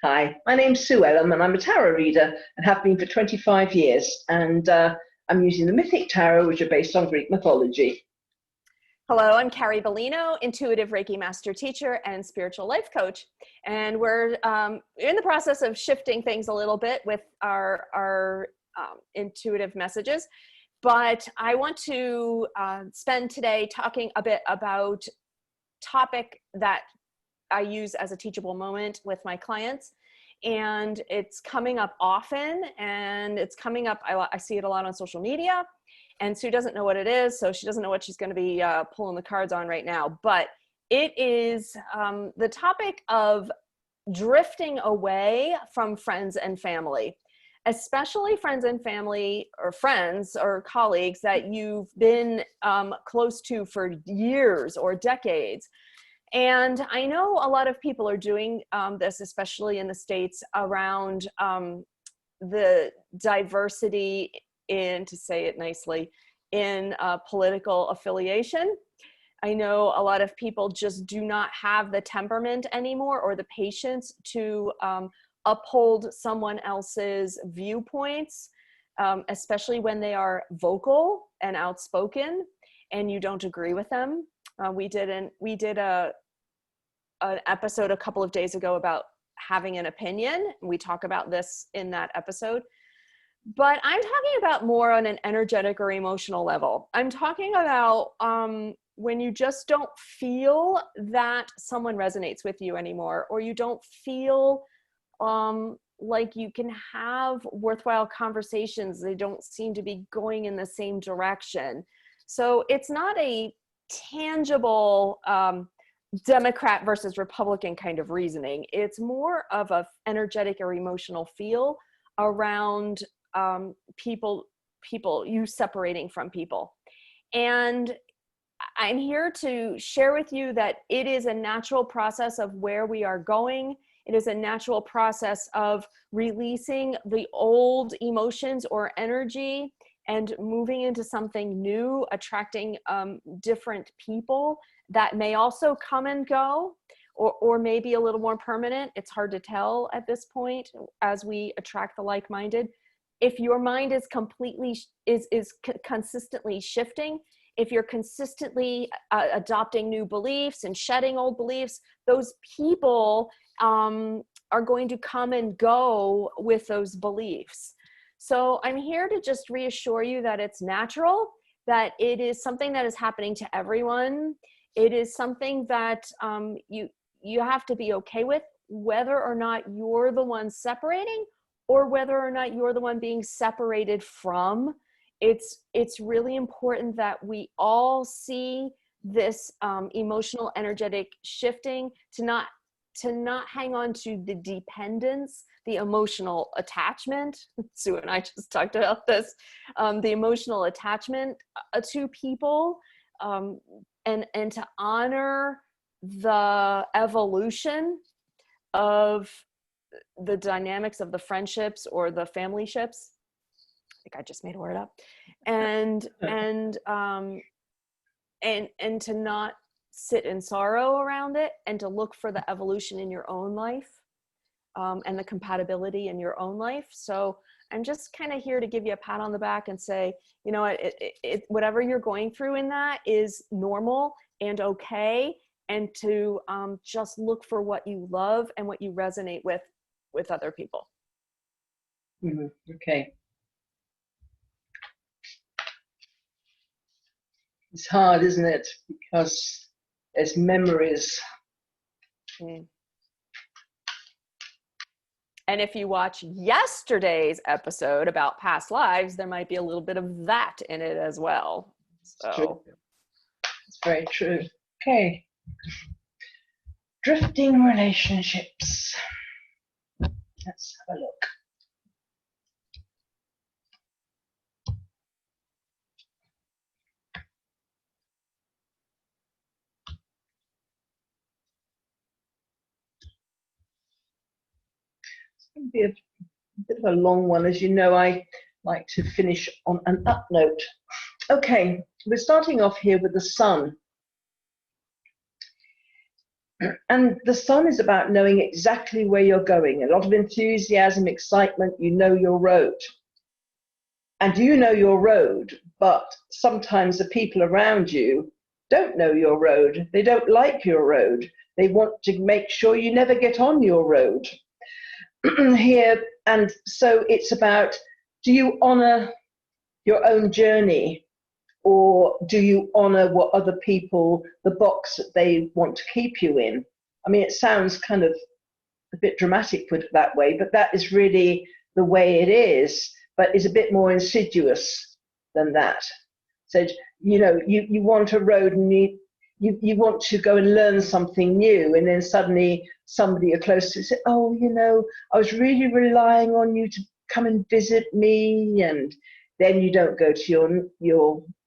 Hi, my name's Sue Ellam and I'm a tarot reader and have been for 25 years. And I'm using the Mythic Tarot, which are based on Greek mythology. Hello, I'm Carrie Beleno, intuitive Reiki master teacher and spiritual life coach. And we're in the process of shifting things a little bit with our intuitive messages. But I want to spend today talking a bit about topic that I use as a teachable moment with my clients. And it's coming up often, and it's coming up, I see it a lot on social media. And Sue doesn't know what it is, so she doesn't know what she's going to be pulling the cards on right now. But it is the topic of drifting away from friends and family, especially friends and family, or friends or colleagues that you've been close to for years or decades. And I know a lot of people are doing this, especially in the States, around the diversity in, to say it nicely, in political affiliation. I know a lot of people just do not have the temperament anymore or the patience to uphold someone else's viewpoints, especially when they are vocal and outspoken and you don't agree with them. We did an episode a couple of days ago about having an opinion. We talk about this in that episode. But I'm talking about more on an energetic or emotional level. I'm talking about when you just don't feel that someone resonates with you anymore, or you don't feel like you can have worthwhile conversations. They don't seem to be going in the same direction. So it's not a tangible Democrat versus Republican kind of reasoning. It's more of an energetic or emotional feel around people, you separating from people. And I'm here to share with you that it is a natural process of where we are going. It is a natural process of releasing the old emotions or energy and moving into something new, attracting different people that may also come and go, or maybe a little more permanent. It's hard to tell at this point as we attract the like-minded. If your mind is consistently shifting, if you're consistently adopting new beliefs and shedding old beliefs, those people are going to come and go with those beliefs. So I'm here to just reassure you that it's natural, that it is something that is happening to everyone. It is something that you have to be okay with, whether or not you're the one separating or whether or not you're the one being separated from. It's really important that we all see this emotional, energetic shifting, to not hang on to the dependence, the emotional attachment. Sue and I just talked about this, the emotional attachment to people, and to honor the evolution of the dynamics of the friendships or the family ships. I think I just made a word up. And to not sit in sorrow around it, and to look for the evolution in your own life, and the compatibility in your own life. So I'm just kind of here to give you a pat on the back and say, you know, whatever you're going through in that is normal and okay. And to just look for what you love and what you resonate with other people. Mm-hmm. Okay. It's hard, isn't it? Because there's memories. Mm. And if you watch yesterday's episode about past lives, there might be a little bit of that in it as well. So it's very true. Okay. Drifting relationships. Let's have a look. It's going to be a bit of a long one. As you know, I like to finish on an up note. Okay, we're starting off here with the sun. And the sun is about knowing exactly where you're going. A lot of enthusiasm, excitement, you know your road. And you know your road, but sometimes the people around you don't know your road. They don't like your road. They want to make sure you never get on your road. Here, and so it's about, do you honor your own journey, or do you honor what other people, the box that they want to keep you in? I mean, it sounds kind of a bit dramatic put it that way, but that is really the way it is, but it's a bit more insidious than that. So, you know, you want a road and you want to go and learn something new, and then suddenly somebody you're close to says, oh, you know, I was really relying on you to come and visit me, and then you don't go to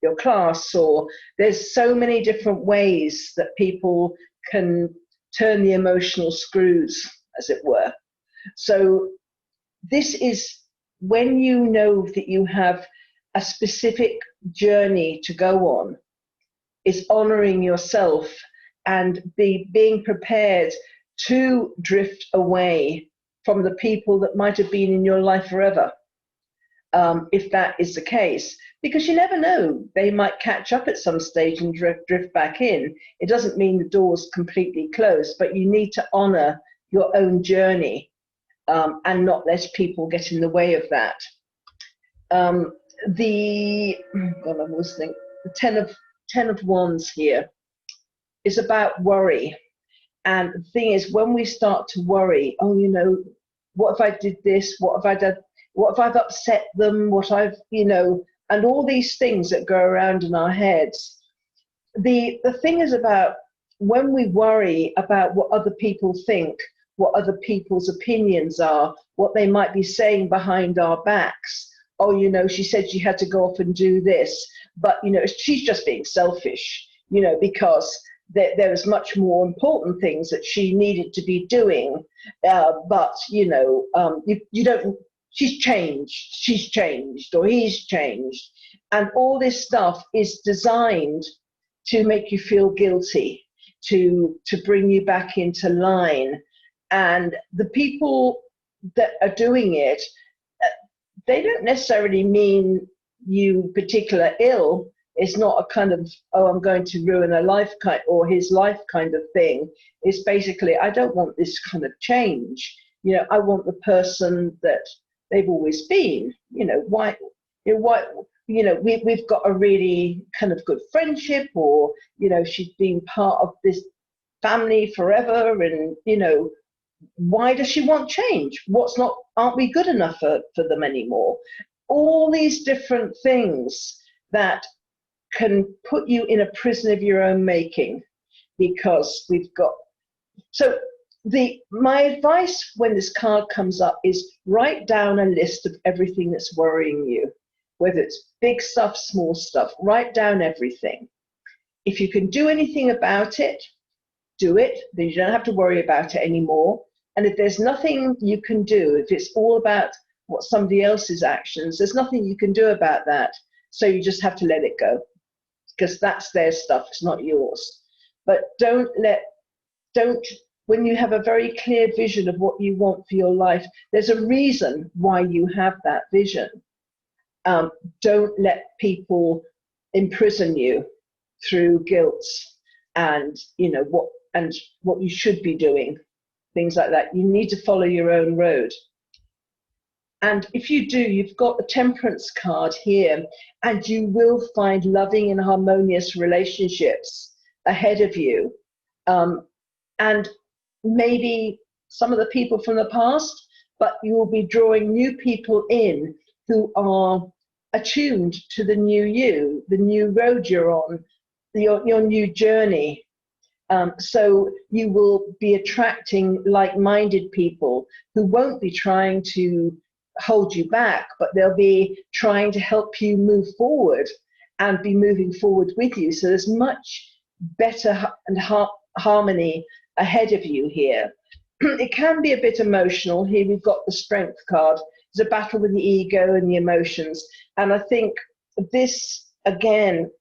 your class. Or there's so many different ways that people can turn the emotional screws, as it were. So this is when you know that you have a specific journey to go on, is honoring yourself and being prepared to drift away from the people that might have been in your life forever, if that is the case. Because you never know, they might catch up at some stage and drift back in. It doesn't mean the door's completely closed, but you need to honor your own journey, and not let people get in the way of that. The Ten of Wands here is about worry. And the thing is, when we start to worry, oh, you know, what if I did this? What if I did? What if I've upset them? What I've, you know, and all these things that go around in our heads. The thing is about when we worry about what other people think, what other people's opinions are, what they might be saying behind our backs. Oh, you know, she said she had to go off and do this, but, you know, she's just being selfish, you know, because there was much more important things that she needed to be doing. But, you know, you don't, she's changed, or he's changed. And all this stuff is designed to make you feel guilty, to bring you back into line. And the people that are doing it, they don't necessarily mean you particular ill. It's not a kind of, oh, I'm going to ruin her life kind or his life kind of thing. It's basically, I don't want this kind of change. You know, I want the person that they've always been. You know, why? You know, we've got a really kind of good friendship, or, you know, she's been part of this family forever, and, you know, why does she want change? Aren't we good enough for them anymore? All these different things that can put you in a prison of your own making, because we've got, so my advice when this card comes up is write down a list of everything that's worrying you, whether it's big stuff, small stuff. Write down everything. If you can do anything about it, do it. Then you don't have to worry about it anymore. And if there's nothing you can do, if it's all about what somebody else's actions, there's nothing you can do about that. So you just have to let it go, because that's their stuff, it's not yours. But when you have a very clear vision of what you want for your life, there's a reason why you have that vision. Don't let people imprison you through guilt and, you know, what you should be doing, things like that. You need to follow your own road. And if you do, you've got the Temperance card here, and you will find loving and harmonious relationships ahead of you. And maybe some of the people from the past, but you will be drawing new people in who are attuned to the new you, the new road you're on, your new journey. So you will be attracting like-minded people who won't be trying to hold you back, but they'll be trying to help you move forward and be moving forward with you. So there's much better and harmony ahead of you here. It can be a bit emotional. Here we've got the Strength card. It's a battle with the ego and the emotions. And I think this, again,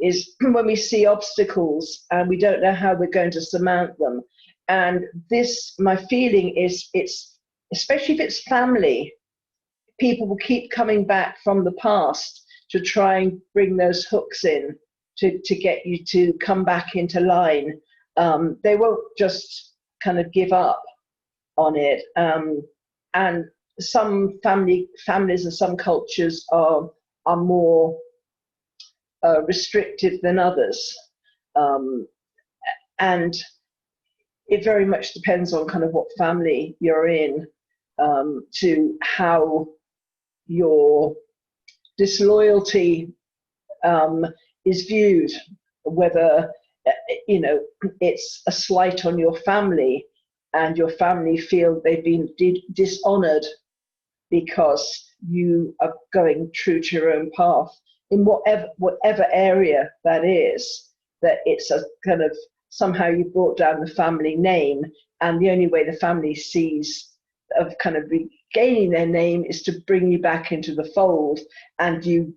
is when we see obstacles and we don't know how we're going to surmount them. And this, my feeling is, it's, especially if it's family, people will keep coming back from the past to try and bring those hooks in to get you to come back into line. They won't just kind of give up on it. And some families and some cultures are more restrictive than others. And it very much depends on kind of what family you're in, to how your disloyalty is viewed, whether it's a slight on your family and your family feel they've been dishonored because you are going true to your own path in whatever area that is, that it's a kind of somehow you brought down the family name, and the only way the family sees of kind of regaining their name is to bring you back into the fold, and you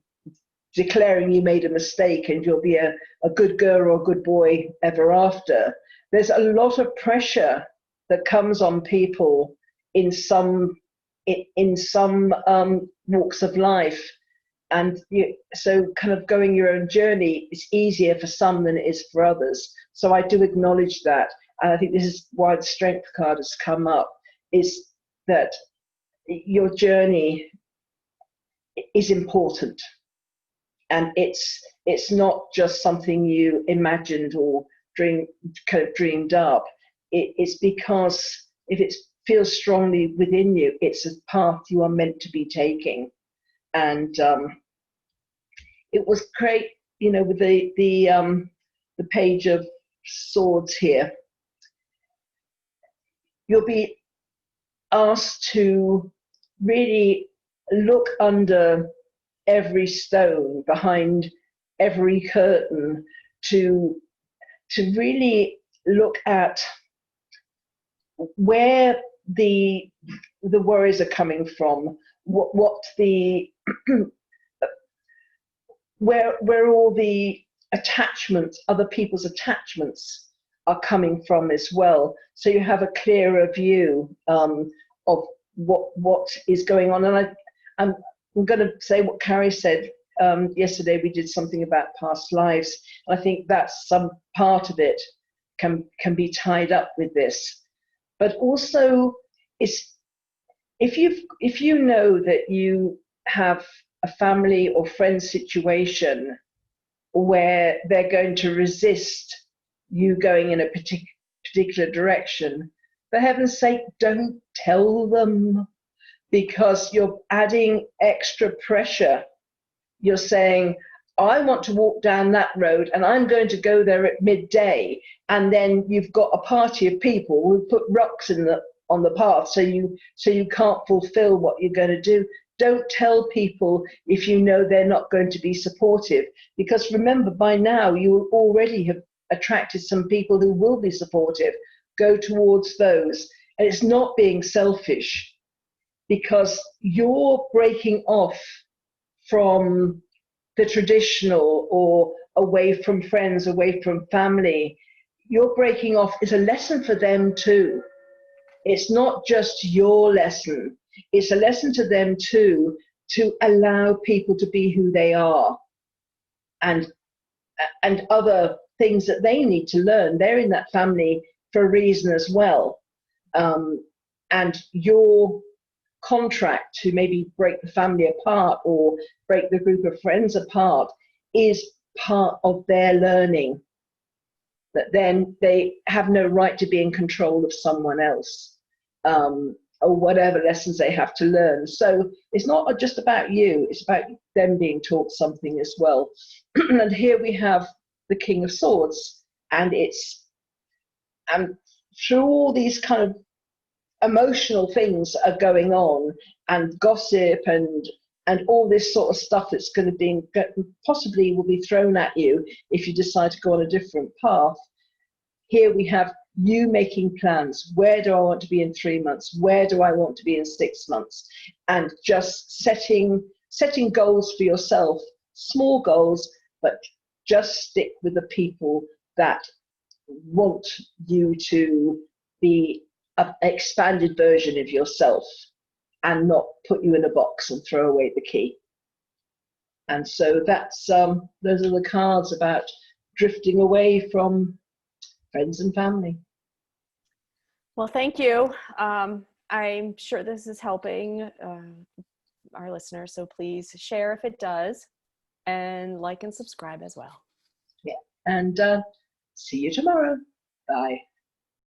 declaring you made a mistake and you'll be a good girl or a good boy ever after. There's a lot of pressure that comes on people in some walks of life, and so kind of going your own journey is easier for some than it is for others. So I do acknowledge that, and I think this is why the strength card has come up, is that your journey is important, and it's not just something you imagined or dreamed up. It's because if it feels strongly within you, it's a path you are meant to be taking. And it was great, with the page of swords here. You'll be asked to really look under every stone, behind every curtain, to really look at where the worries are coming from, what the where all the attachments, other people's attachments, are coming from as well. So you have a clearer view of what is going on. And I'm going to say what Carrie said yesterday. We did something about past lives. I think that's some part of it can be tied up with this. But also, if you know that you have a family or friend situation where they're going to resist you going in a particular direction, for heaven's sake, don't tell them, because you're adding extra pressure. You're saying, I want to walk down that road and I'm going to go there at midday, and then you've got a party of people who put rocks on the path, so you can't fulfill what you're going to do. Don't tell people if you know they're not going to be supportive, because remember, by now you will already have attracted some people who will be supportive. Go towards those. And it's not being selfish, because you're breaking off from the traditional, or away from friends, away from family. Your breaking off is a lesson for them too. It's not just your lesson. It's a lesson to them too, to allow people to be who they are, and other things that they need to learn. They're in that family for a reason as well. And your contract to maybe break the family apart or break the group of friends apart is part of their learning, that then they have no right to be in control of someone else, or whatever lessons they have to learn. So it's not just about you, it's about them being taught something as well. And here we have the King of Swords, and through all these kind of emotional things are going on, and gossip and all this sort of stuff that's going to be possibly will be thrown at you if you decide to go on a different path. Here we have you making plans. Where do I want to be in 3 months? Where do I want to be in 6 months? And just setting goals for yourself, small goals, but just stick with the people that want you to be an expanded version of yourself and not put you in a box and throw away the key. And so that's those are the cards about drifting away from friends and family. Well, thank you. I'm sure this is helping our listeners, so please share if it does, and like and subscribe as well. Yeah, and see you tomorrow. Bye.